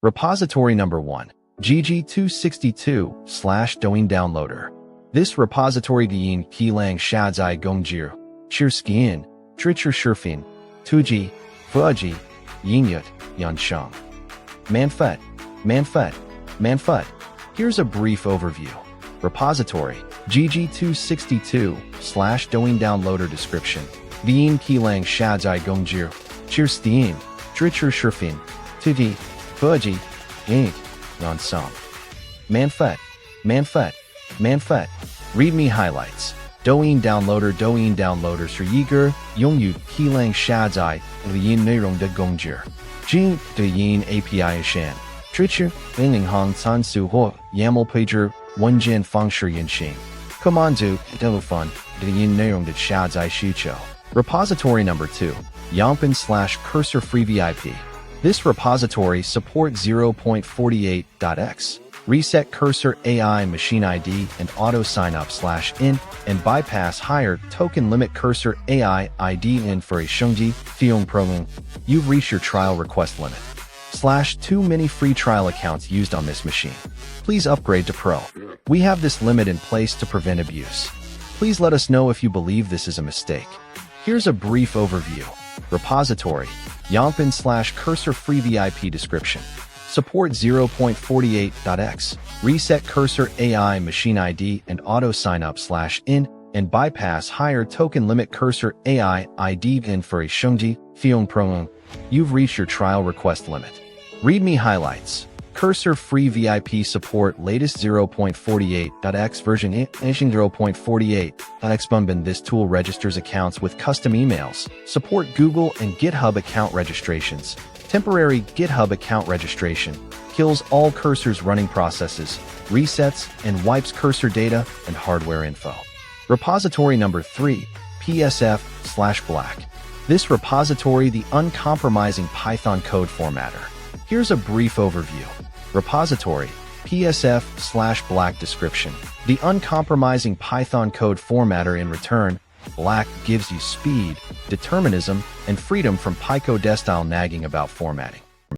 Repository number 1. GG262/Douyin Downloader. This repository Diyin Qilang Shadzai Gongjir, Chirskian, Tricher Shurfin, Tuji, Fuji, Yinyut, Yanshang. Manfet. Here's a brief overview. Repository, GG262/Douyin Downloader description. Diyin Qilang Shadzai Gongjir, Chirskian, Tricher Shurfin, Tuji, Fuji, Ink, Yansang. Manfet. Readme highlights. Douyin Downloader是一个用于批量下载语音内容的工具。经对应 API 线，支持银行参数或 YAML pager 文件方式运行，可满足大部分语音内容的下载需求。Repository number 2. Yampen/Cursor Free VIP. This repository supports 0.48.x, reset cursor AI machine ID and auto signup/in, and bypass higher token limit cursor AI ID in for a shengji fiong program. You've reached your trial request limit. /2 many free trial accounts used on this machine. Please upgrade to Pro. We have this limit in place to prevent abuse. Please let us know if you believe this is a mistake. Here's a brief overview. Repository, Yampen/Cursor Free VIP description. Support 0.48.x, reset cursor AI machine ID and auto signup/in, and bypass higher token limit cursor AI ID in for a shengji fiong program. You've reached your trial request limit. Readme highlights. Cursor Free VIP support latest 0.48.x version 0.48.x Bumbin. This tool registers accounts with custom emails, support Google and GitHub account registrations. Temporary GitHub account registration kills all Cursor's running processes, resets, and wipes cursor data and hardware info. Repository number 3, PSF/Black. This repository the uncompromising Python code formatter. Here's a brief overview. Repository, PSF/Black description. The uncompromising Python code formatter. In return, Black gives you speed, determinism, and freedom from Pico style nagging about formatting.